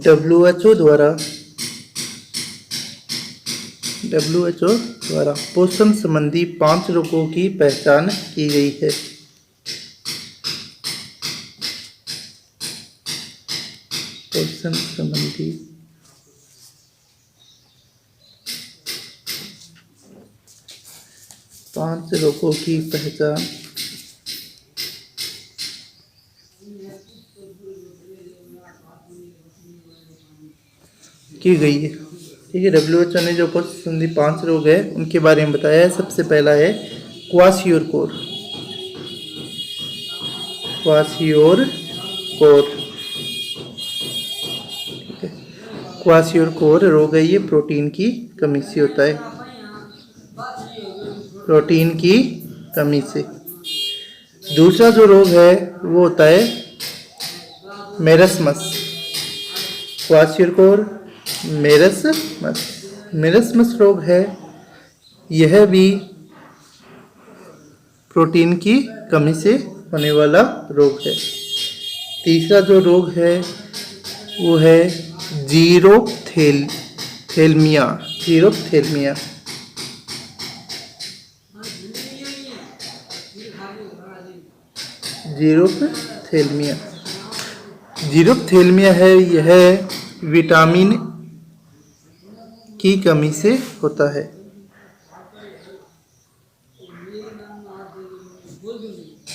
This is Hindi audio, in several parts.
WHO द्वारा पोषण संबंधी 5 रोगों की पहचान की गई है। पोषण संबंधी 5 रोगों की पहचान की गई है। ठीक है, WHO ने जो पोषण संबंधी 5 रोग है उनके बारे में बताया है। सबसे पहला है क्वाशियोरकोर। क्वाशियोरकोर रोग है, ये प्रोटीन की कमी से होता है। प्रोटीन की कमी से। दूसरा जो रोग है वो होता है मेरस्मस। क्वाशियोरकोर मेरस्मस रोग है, यह भी प्रोटीन की कमी से होने वाला रोग है। तीसरा जो रोग है वो है जीरोप्थेल्मिया। जीरोप्थेल्मिया है, यह विटामिन की कमी से होता है।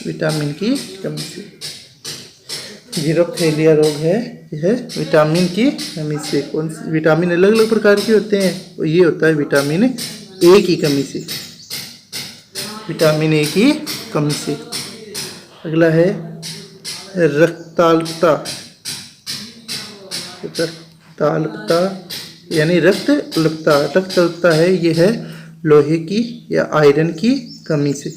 विटामिन की कमी से जीरोप्थेलिया रोग है, यह विटामिन की कमी से। कौन सी विटामिन अलग अलग प्रकार के होते हैं, और ये होता है विटामिन ए की कमी से। विटामिन ए की कमी से। अगला है रक्ताल्पता यानी रक्त अल्पता है, यह है लोहे की या आयरन की कमी से।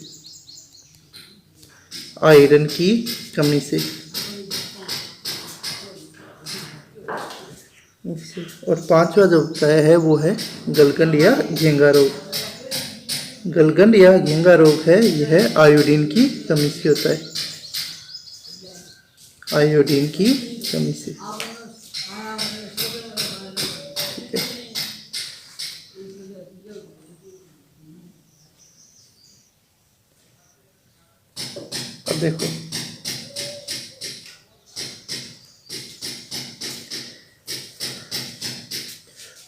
और पांचवा जो होता है वो है गलगंड या घेंगा रोग है, यह आयोडीन की कमी से होता है। आयोडीन की कमी से। ठीक है, अब देखो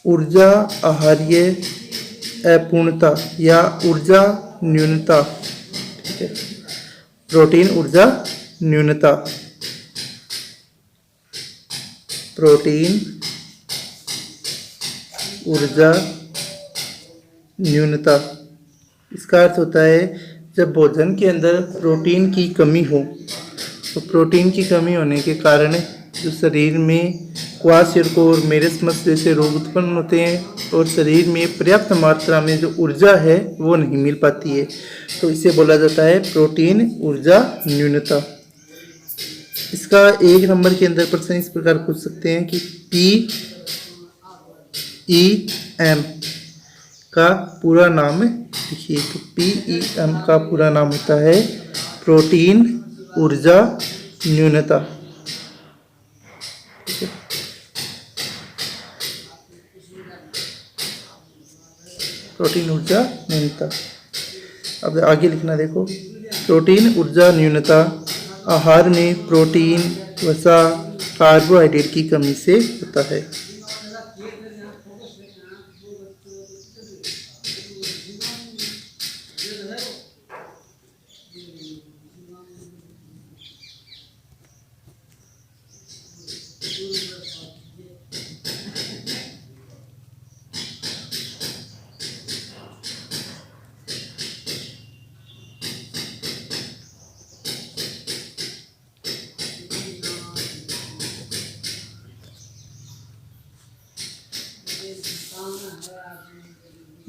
ऊर्जा आहार्य अपूर्णता या ऊर्जा न्यूनता। ठीक है, प्रोटीन ऊर्जा न्यूनता। इसका अर्थ होता है जब भोजन के अंदर प्रोटीन की कमी हो, तो प्रोटीन की कमी होने के कारण जो शरीर में क्वाशियोरकोर मेरस्मस जैसे रोग उत्पन्न होते हैं और शरीर में पर्याप्त मात्रा में जो ऊर्जा है वो नहीं मिल पाती है, तो इसे बोला जाता है प्रोटीन ऊर्जा न्यूनता। इसका 1 नंबर के अंदर प्रश्न इस प्रकार पूछ सकते हैं कि PEM का पूरा नाम लिखिए। तो PEM का पूरा नाम होता है प्रोटीन ऊर्जा न्यूनता। प्रोटीन ऊर्जा न्यूनता। अब आगे लिखना देखो, प्रोटीन ऊर्जा न्यूनता आहार में प्रोटीन, वसा, कार्बोहाइड्रेट की कमी से होता है।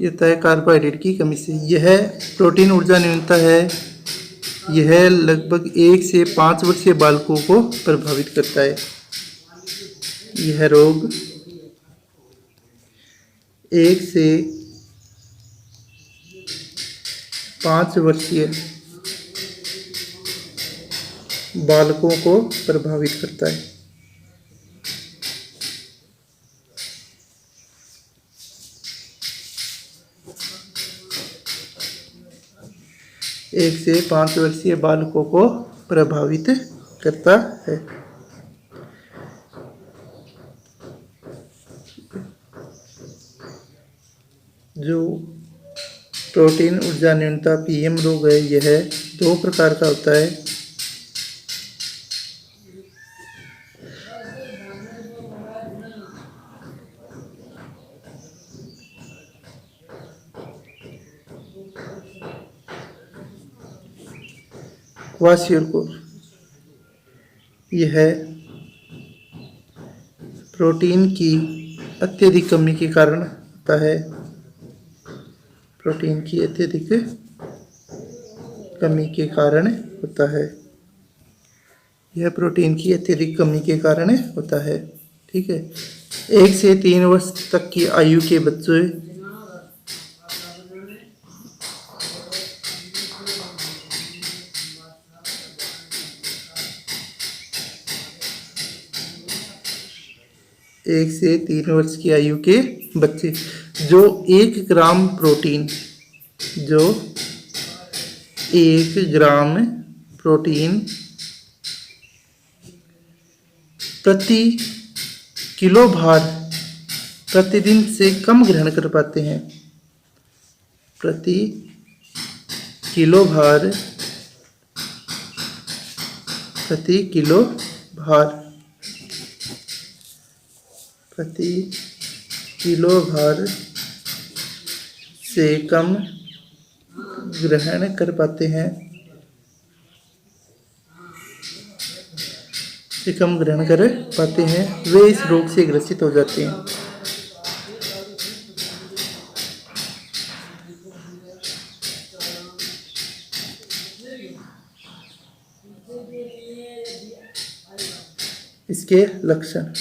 ये होता है कार्बोहाइड्रेट की कमी से। यह प्रोटीन ऊर्जा न्यूनता है, यह लगभग 1 से 5 वर्षीय बालकों को प्रभावित करता है। यह रोग 1 से 5 वर्षीय बालकों को प्रभावित करता है। 1 से 5 वर्षीय बालकों को प्रभावित करता है। जो प्रोटीन ऊर्जा न्यूनता पीएम रोग है, यह 2 प्रकार का होता है। क्वाशियोरकोर, यह प्रोटीन की अत्यधिक कमी के कारण होता है। प्रोटीन की अत्यधिक कमी के कारण होता है। यह प्रोटीन की अत्यधिक कमी के कारण होता है। ठीक है। 1 से 3 वर्ष तक की आयु के बच्चे 1 से 3 वर्ष की आयु के बच्चे जो 1 ग्राम प्रोटीन प्रति किलो भार प्रतिदिन से कम ग्रहण कर पाते हैं। प्रति किलो भार प्रति किलो भार से कम ग्रहण कर पाते हैं। वे इस रोग से ग्रसित हो जाते हैं। इसके लक्षण,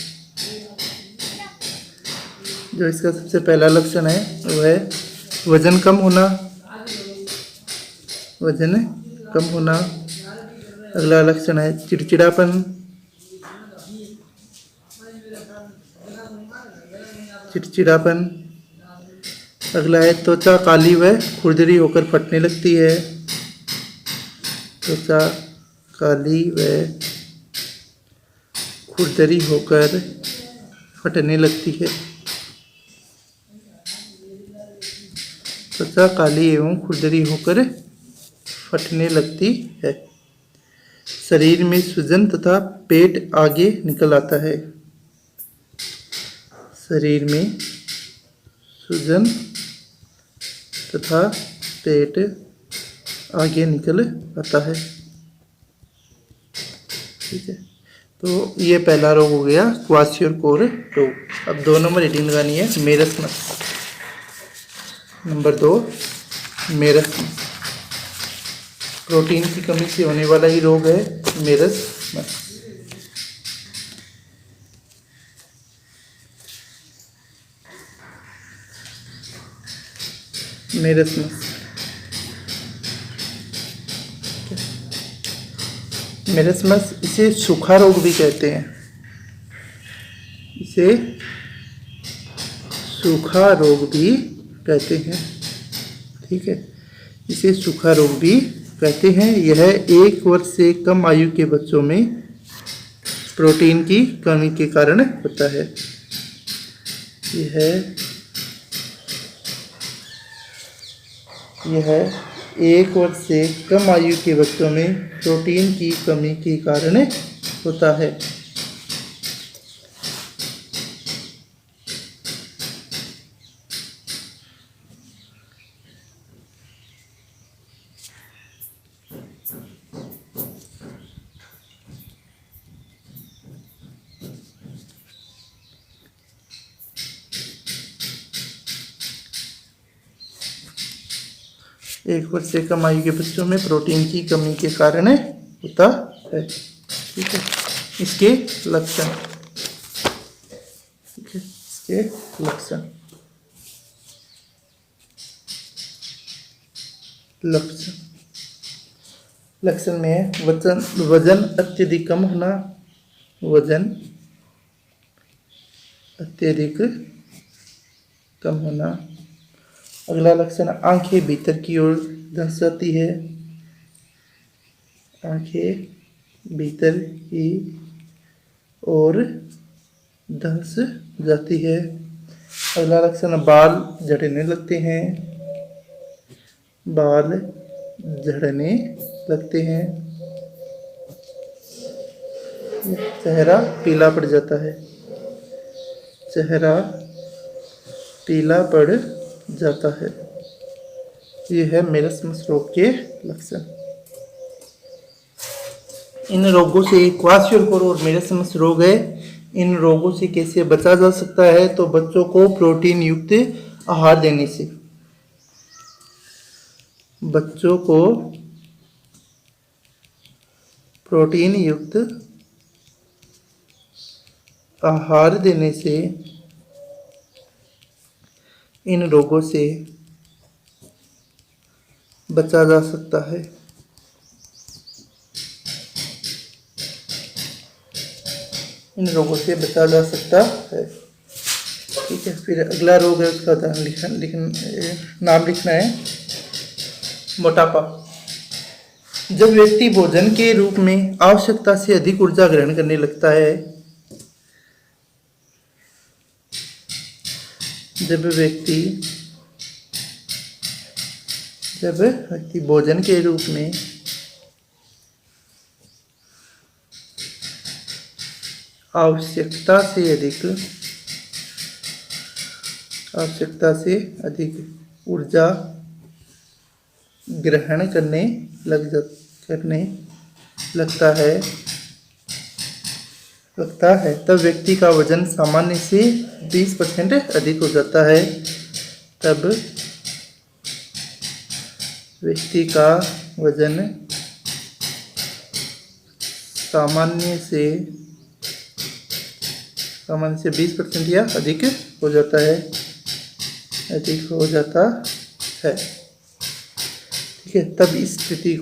जो इसका सबसे पहला लक्षण है वो है वजन कम होना। अगला लक्षण है चिड़चिड़ापन। अगला है त्वचा काली व खुरदरी होकर फटने लगती है। त्वचा काली व खुरदरी होकर फटने लगती है। त्वचा काली एवं खुरदरी होकर फटने लगती है। शरीर में सूजन तथा पेट आगे निकल आता है। शरीर में सूजन तथा पेट आगे निकल आता है। ठीक है। तो ये पहला रोग हो गया क्वाशियोरकोर रोग। अब 2 नंबर हेडिंग लगानी है मेरस्मस। नंबर 2 मेरस्मस, प्रोटीन की कमी से होने वाला ही रोग है मेरस्मस। मेरस्मस इसे सूखा रोग भी कहते हैं। ठीक है। इसे सूखा रोग भी कहते हैं। यह 1 वर्ष से कम आयु के बच्चों में प्रोटीन की कमी के कारण होता है। यह 1 वर्ष से कम आयु के बच्चों में प्रोटीन की कमी के कारण होता है। एक वर्ष से कम आयु के बच्चों में प्रोटीन की कमी के कारण होता है। ठीक है। इसके लक्षण, लक्षण में है वजन अत्यधिक कम होना। अगला लक्षण आंखें भीतर की ओर धंस जाती है। आंखें भीतर की ओर धंस जाती है। अगला लक्षण, बाल झड़ने लगते हैं। बाल झड़ने लगते हैं। चेहरा पीला पड़ जाता है। चेहरा पीला पड़ जाता है। ये है मेरस्मस रोग के लक्षण। इन रोगों से क्वाशियोरकोर और मेरस्मस रोग है। इन रोगों से कैसे बचा जा सकता है? तो बच्चों को प्रोटीन युक्त आहार देने से। बच्चों को प्रोटीन युक्त आहार देने से इन रोगों से बचा जा सकता है। इन रोगों से बचा जा सकता है। ठीक है, फिर अगला रोग है, उसका नाम लिखना है, मोटापा। जब व्यक्ति भोजन के रूप में आवश्यकता से अधिक ऊर्जा ग्रहण करने लगता है, जब व्यक्ति भोजन के रूप में आवश्यकता से अधिक ऊर्जा ग्रहण करने लगता है तब व्यक्ति का वजन सामान्य से 20% अधिक हो जाता है। तब व्यक्ति का वजन सामान्य से 20% या अधिक हो जाता है। ठीक है, तब इस स्थिति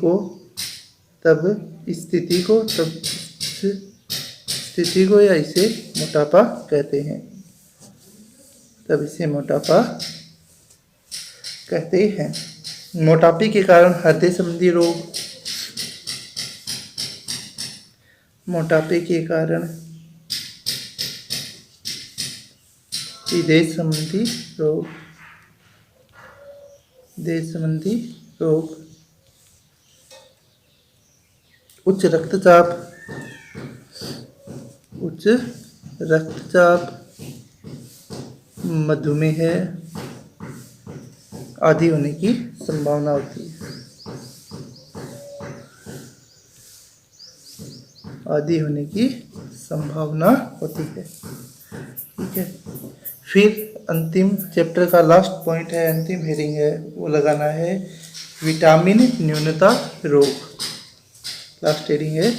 को या इसे मोटापा कहते हैं। मोटापे के कारण हृदय संबंधी रोग, मोटापे के कारण हृदय संबंधी रोग, उच्च रक्तचाप, मधुमेह आदि होने की संभावना होती है। ठीक है, फिर अंतिम चैप्टर का लास्ट पॉइंट है, अंतिम हेडिंग है, वो लगाना है विटामिन न्यूनता रोग। लास्ट हेडिंग है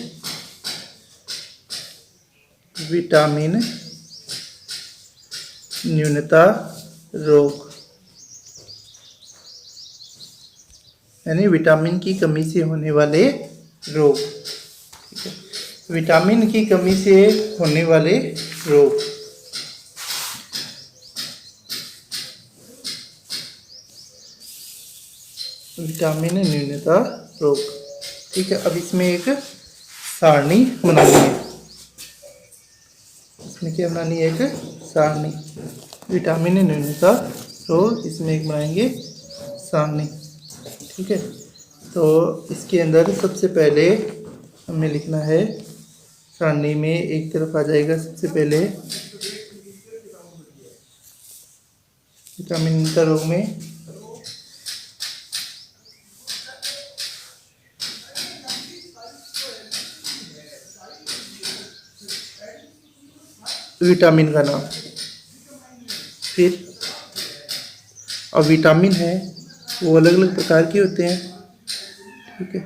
विटामिन न्यूनता रोग, यानी विटामिन की कमी से होने वाले रोग। ठीक है, विटामिन की कमी से होने वाले रोग। विटामिन न्यूनता रोग। ठीक है, अब इसमें एक सारणी बनानी है। इसमें क्या बनानी है? एक सारणी। विटामिन न्यूनता रोग, इसमें एक बनाएंगे सारणी। ठीक है, तो इसके अंदर सबसे पहले हमें लिखना है, सारणी में एक तरफ आ जाएगा सबसे पहले विटामिन न्यूनता रोग में विटामिन का नाम। फिर अब विटामिन है वो अलग अलग प्रकार के होते हैं। ठीक है,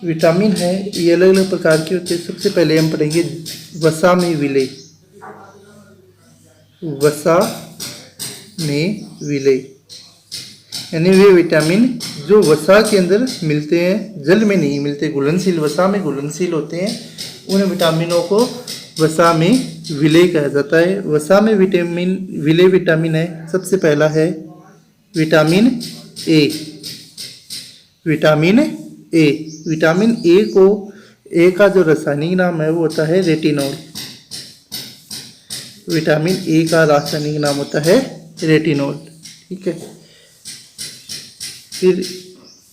विटामिन है ये अलग अलग प्रकार के होते हैं। सबसे पहले हम पढ़ेंगे वसा में विलय। वसा में विलय यानी वे विटामिन जो वसा के अंदर मिलते हैं, जल में नहीं मिलते, घुलनशील, वसा में घुलनशील होते हैं, उन विटामिनों को वसा में विलेय कहा जाता है। वसा में विलेय विटामिन है, सबसे पहला है vitamin A. Vitamin A, vitamin A को, ए का जो रासायनिक नाम है वो होता है रेटिनॉल। विटामिन ए का रासायनिक नाम होता है रेटिनॉल। ठीक है। फिर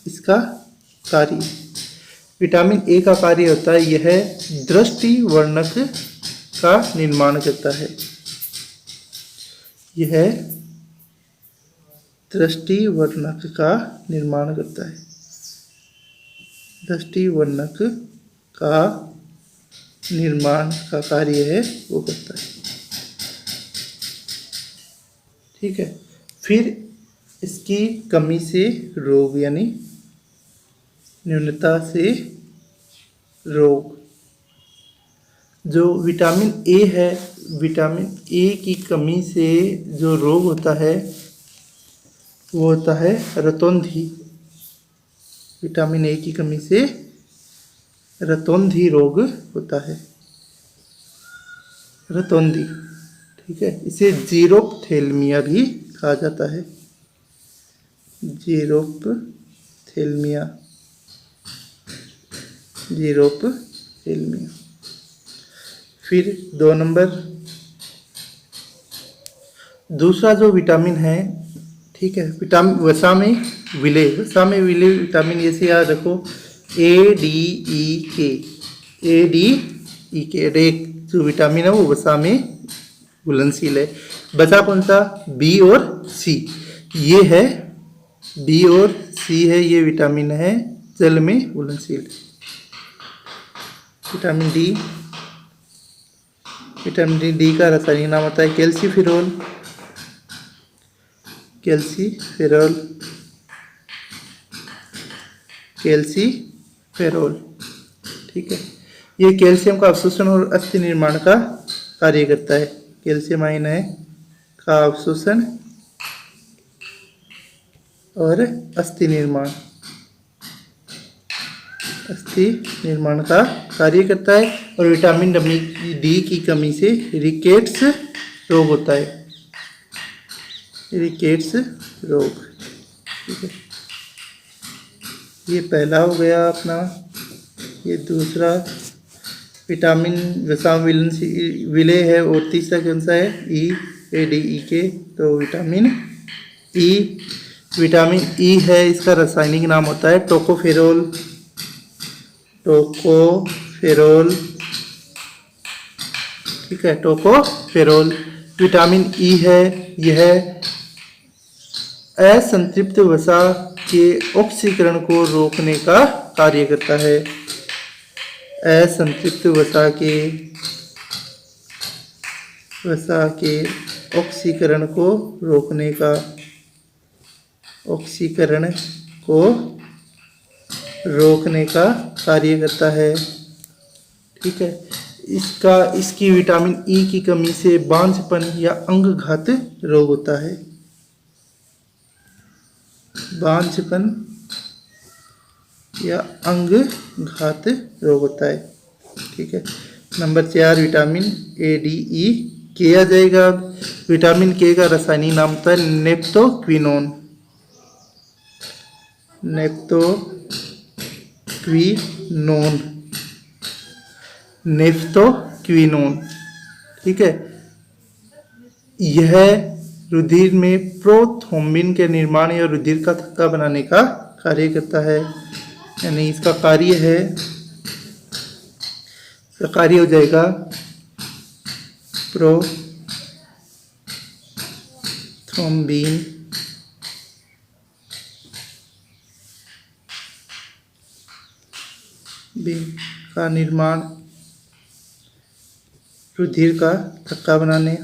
इसका कार्य, विटामिन ए का कार्य होता है, यह दृष्टि वर्णक का निर्माण करता है। यह दृष्टि वर्णक का निर्माण करता है। दृष्टि वर्णक का निर्माण का कार्य है वो करता है। ठीक है। फिर इसकी कमी से रोग, यानी न्यूनता से रोग, जो विटामिन ए है, विटामिन ए की कमी से जो रोग होता है वो होता है रतौंधी। विटामिन ए की कमी से रतौंधी रोग होता है, रतौंधी। ठीक है। इसे जीरोप्थेल्मिया भी कहा जाता है, जीरोप्थेल्मिया, जीरोप्थेल्मिया। फिर 2 नंबर, दूसरा जो विटामिन है, ठीक है, विटामिन वसा में विलेय, वसा में विलेय विटामिन, जैसे याद रखो ए डी ई के, ए डी ई के, एक जो विटामिन है वो वसा में घुलनशील है। बचा कौन सा? बी और सी। ये है बी और सी है, ये विटामिन है जल में घुलनशील। विटामिन डी, विटामिन डी का रासायनिक नाम होता है कैल्सीफेरॉल, कैल्सीफेरॉल, कैल्सीफेरॉल। ठीक है। ये कैल्शियम का अवशोषण और अस्थि निर्माण का कार्य करता है। कैल्शियम आयन है का अवशोषण और अस्थि निर्माण, अस्थि निर्माण का कार्य करता है। और विटामिन डी की कमी से रिकेट्स रोग होता है, रिकेट्स रोग। ठीक है। ये पहला हो गया अपना। ये दूसरा विटामिन वसा विलेय है। और तीसरा कौन सा है? ई, ए डी ई के। तो विटामिन ई, विटामिन ई है, इसका रासायनिक नाम होता है टोकोफेरोल, टोकोफेरोल। ठीक है, टोकोफेरोल। विटामिन ई है, यह असंतृप्त वसा के ऑक्सीकरण को रोकने का कार्य करता है। असंतृप्त वसा के ऑक्सीकरण को रोकने का, ऑक्सीकरण को रोकने का कार्य करता है। ठीक है। इसकी विटामिन ई की कमी से बांझपन या अंगघात रोग होता है, बांझपन या अंगघात रोग होता है। ठीक है। Number 4 vitamin A D E के आ जाएगा। विटामिन के का रासायनिक नाम होता है नेप्टोक्विनोन, नेप्टोक्विनोन, नेफ्टोक्विनोन। ठीक है। यह रुधिर में प्रोथ्रोम्बिन के निर्माण या रुधिर का थक्का बनाने का कार्य करता है। यानी इसका कार्य है, इसका कार्य हो जाएगा प्रोथ्रोम्बिन का निर्माण, रुधिर का थक्का बनाने,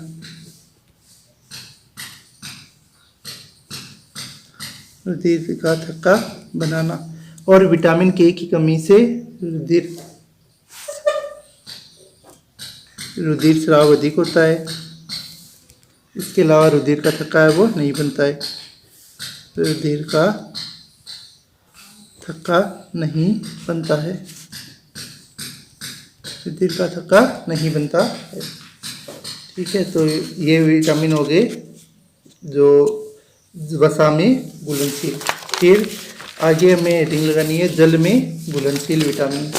रुधिर का थक्का बनाना। और विटामिन के की कमी से रुधिर स्राव अधिक होता है। इसके अलावा रुधिर का थक्का है वो नहीं बनता है। रुधिर का थक्का नहीं बनता है। रुधिर का थक्का नहीं बनता है। ठीक है, तो ये विटामिन हो गए जो वसा में घुलनशील। फिर आगे हमें हेडिंग लगानी है जल में घुलनशील विटामिन।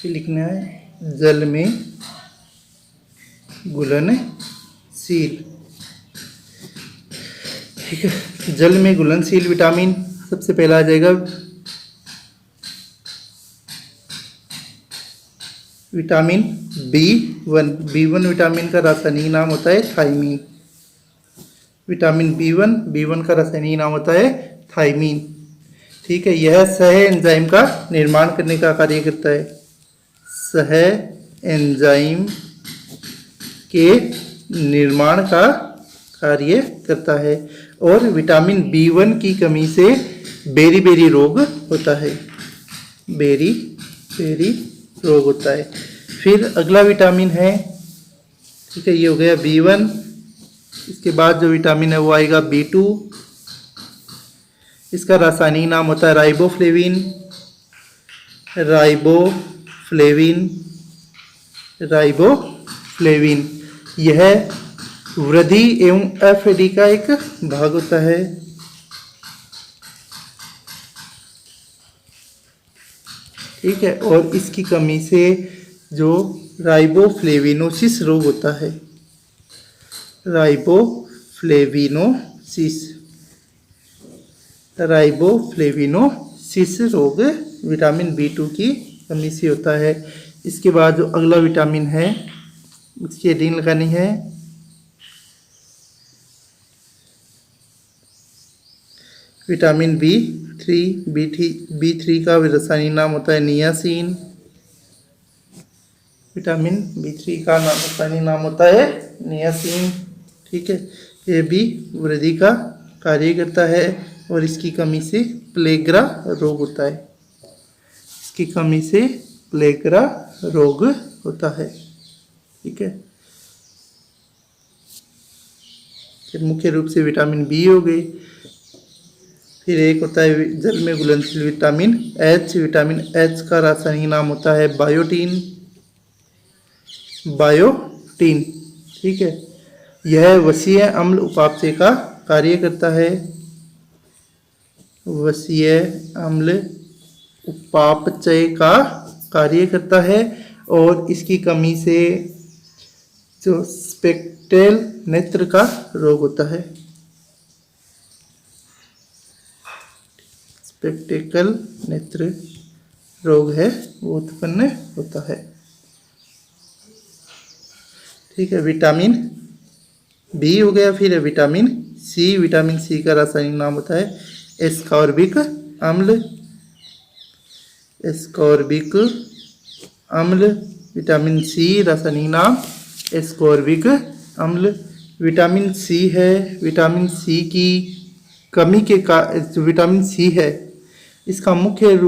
फिर लिखना है जल में घुलनशील। ठीक है, जल में घुलनशील विटामिन सबसे पहला आ जाएगा विटामिन B1। B1 विटामिन का रासायनिक नाम होता है थायमीन। विटामिन B1 का रासायनिक नाम होता है थायमीन। ठीक है, यह सह एंजाइम का निर्माण करने का कार्य करता है। सह एंजाइम के निर्माण का कार्य करता है। और विटामिन B1 की कमी से बेरी-बेरी रोग होता है। बेरी-बेरी रोग होता है। फिर अगला विटामिन है, ठीक है, ये हो गया B1। इसके बाद जो विटामिन है वो आएगा B2। इसका रासायनिक नाम होता है राइबोफ्लेविन। राइबोफ्लेविन यह वृद्धि एवं एफएडी का एक भाग होता है। ठीक है, और इसकी कमी से जो राइबोफ्लेविनोसिस रोग होता है, राइबोफ्लेविनोसिस रोग विटामिन B2 की कमी से होता है। इसके बाद जो अगला विटामिन है उसकी हेडिंग लगानी है विटामिन B3 का रासायनिक नाम होता है नियासिन। विटामिन B3 का रासायनिक नाम होता है नियासिन। ठीक है, ये भी वृद्धि का कार्य करता है और इसकी कमी से प्लेग्रा रोग होता है। इसकी कमी से प्लेग्रा रोग होता है। ठीक है, मुख्य रूप से विटामिन B हो गई। फिर एक होता है जल में घुलनशील विटामिन H। विटामिन H का रासायनिक नाम होता है बायोटीन। ठीक है, यह वसीय अम्ल उपापचय का कार्य करता है। वसीय अम्ल उपापचय का कार्य करता है और इसकी कमी से जो स्पेक्टेल नेत्र का रोग होता है। स्पेक्टेकल नेत्र रोग है वो उत्पन्न होता है। ठीक है, विटामिन B हो गया। फिर है विटामिन C। विटामिन C का रासायनिक नाम होता है एस्कॉर्बिक अम्ल। विटामिन C रासायनिक नाम एस्कॉर्बिक अम्ल। विटामिन C है, विटामिन C की कमी के जो विटामिन C है इसका मुख्य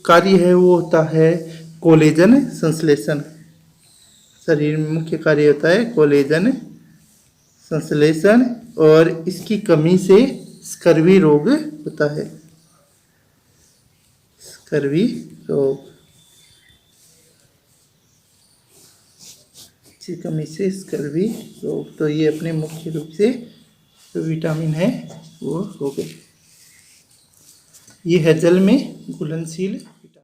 कार्य है वो होता है कोलेजन संश्लेषण। शरीर में मुख्य कार्य होता है कोलेजन संश्लेषण और इसकी कमी से स्कर्वी रोग होता है। स्कर्वी रोग की कमी से स्कर्वी रोग। तो ये अपने मुख्य रूप से जो विटामिन है वो हो गए। ये है जल में घुलनशील